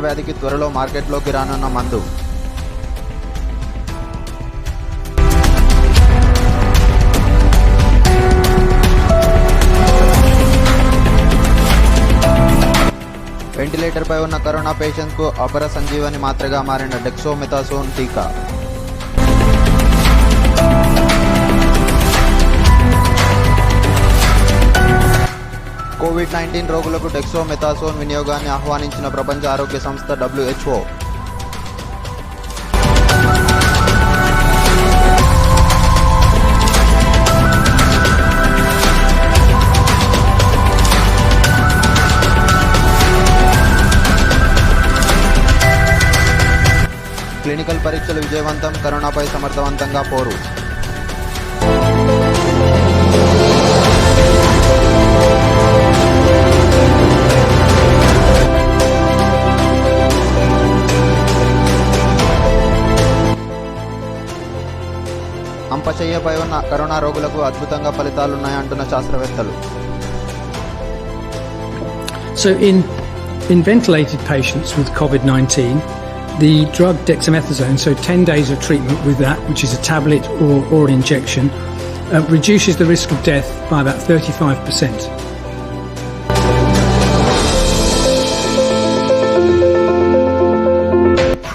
వ్యాధికి త్వరలో మార్కెట్లోకి రానున్న మందు. వెంటిలేటర్పై ఉన్న కరోనా పేషెంట్కు అపర సంజీవని మాత్రగా మారిన డెక్సోమెథాసోన్ టీకా. COVID-19 రోగులకు డెక్సోమెథాసోన్ వినియోగాన్ని ఆహ్వానించిన ప్రపంచ ఆరోగ్య సంస్థ WHO. క్లినికల్ పరీక్షలు విజయవంతం, కరోనాపై సమర్థవంతంగా పోరు. అంపశయ్యపై ఉన్న కరోనా రోగులకు అద్భుతంగా ఫలితాలున్నాయంటున్న శాస్త్రవేత్తలు. So in ventilated patients with COVID-19, the drug dexamethasone, so 10 days of treatment with that, which is a tablet or an injection, reduces the risk of death by about 35%.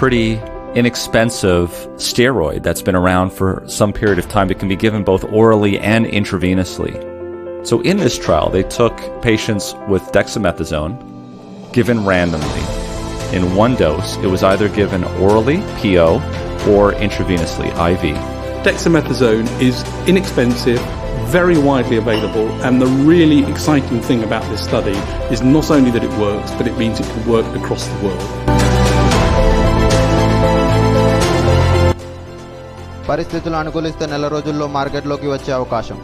Pretty inexpensive steroid that's been around for some period of time. It can be given both orally and intravenously. So in this trial, they took patients with dexamethasone, given randomly. In one dose, it was either given orally, PO, or intravenously, IV. Dexamethasone is inexpensive, very widely available, and the really exciting thing about this study is not only that it works, but it means it can work across the world. పరిస్థితులు అనుకూలిస్తే నెల రోజుల్లో మార్కెట్లోకి వచ్చే అవకాశం.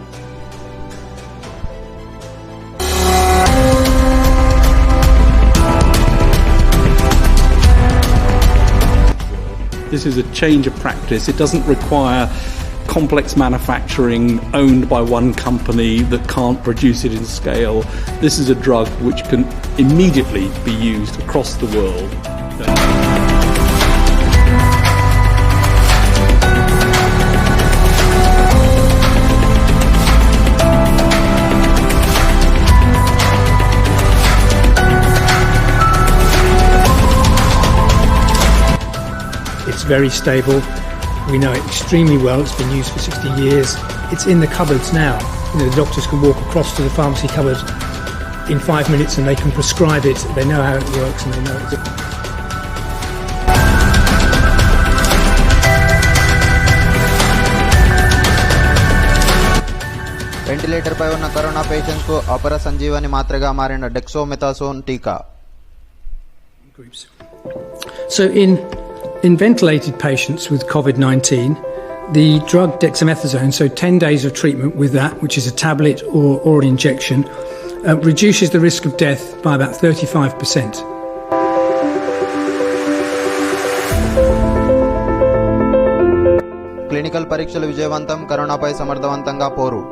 This is a change of practice. It doesn't require complex manufacturing owned by one company that can't produce it in scale. This is a drug which can immediately be used across the world. It's very stable. We know it extremely well. It's been used for 60 years. It's in the cupboards now. The doctors can walk across to the pharmacy cupboard in 5 minutes and they can prescribe it. They know how it works and they know it. వెంటిలేటర్పై ఉన్న corona పేషెంట్కు అపర సంజీవని మాత్రగా మారిన డెక్సోమెథాసోన్ టీకా. So in ventilated patients with COVID-19, the drug dexamethasone, so 10 days of treatment with that, which is a tablet or an injection, reduces the risk of death by about 35%. Clinical పరీక్షలు విజయవంతం, కరోనాపై సమర్థవంతంగా పోరు.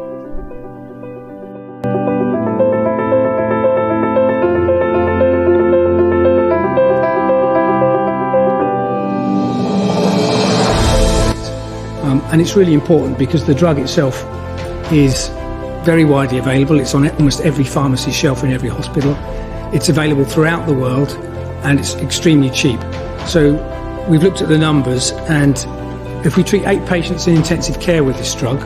And it's really important because the drug itself is very widely available. It's on almost every pharmacy shelf in every hospital. It's available throughout the world and it's extremely cheap. So we've looked at the numbers, and if we treat 8 patients in intensive care with this drug,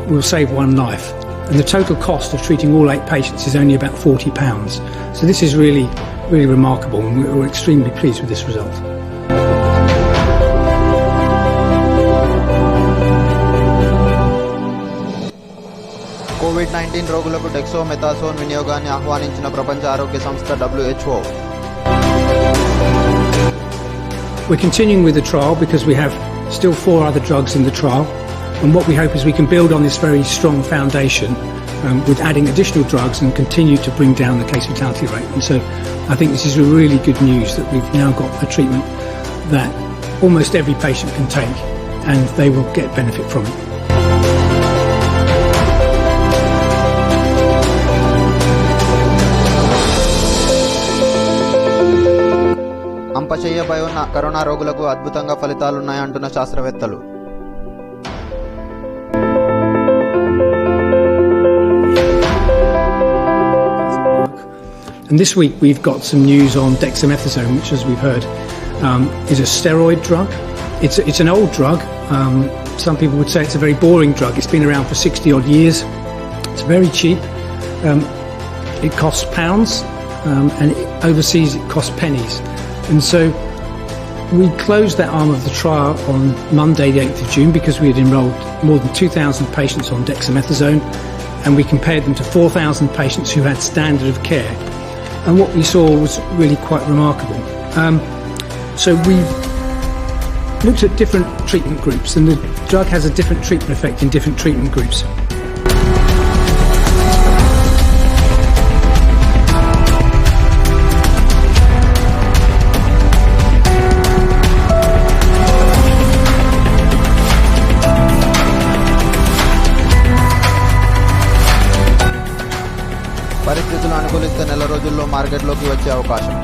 we'll save 1 life. And the total cost of treating all 8 patients is only about £40. So this is really, really remarkable, and we're extremely pleased with this result. COVID-19 రోగులకు డెక్సోమెథాసోన్ వినియోగాన్ని ఆహ్వానించిన ప్రపంచ ఆరోగ్య సంస్థ WHO. We're continuing with the trial because we have still 4 other drugs in the trial, and what we hope is we can build on this very strong foundation with adding additional drugs and continue to bring down the case fatality rate. And so I think this is a really good news that we've now got a treatment that almost every patient can take and they will get benefit from it. దశపై ఉన్న corona రోగులకు అద్భుతంగా ఫలితాలున్నాయంటున్న శాస్త్రవేత్తలు. And this week we've got some news on dexamethasone, which, as we've heard, is a steroid drug. It's an old drug. Some people would say it's a very boring drug. It's been around for 60 odd years. It's very cheap. It costs pounds, and overseas it costs pennies. And so we closed that arm of the trial on Monday the 8th of June because we had enrolled more than 2,000 patients on dexamethasone, and we compared them to 4,000 patients who had standard of care. And what we saw was really quite remarkable. So we looked at different treatment groups, and the drug has a different treatment effect in different treatment groups. పరిస్థితులు అనుకూలిస్తే నెల రోజుల్లో మార్కెట్లోకి వచ్చే అవకాశం.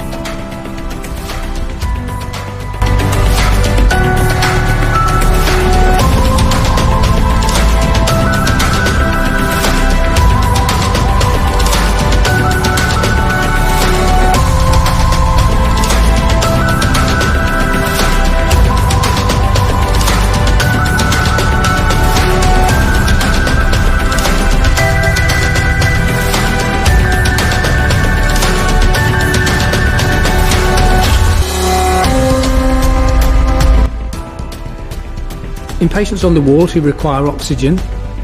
In patients on the ward who require oxygen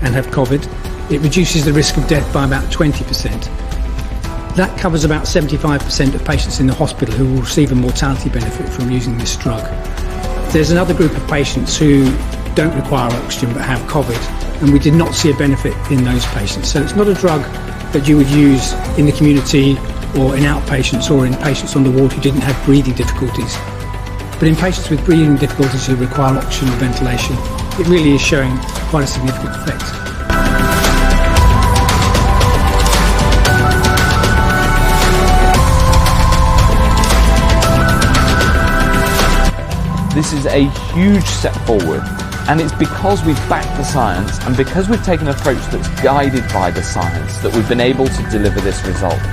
and have COVID, it reduces the risk of death by about 20%. That covers about 75% of patients in the hospital who will receive a mortality benefit from using this drug. There's another group of patients who don't require oxygen but have COVID, and we did not see a benefit in those patients. So it's not a drug that you would use in the community or in outpatients or in patients on the ward who didn't have breathing difficulties. But in patients with breathing difficulties who require oxygen or ventilation, it really is showing quite a significant effect. This is a huge step forward, and it's because we've backed the science and because we've taken an approach that's guided by the science that we've been able to deliver this result.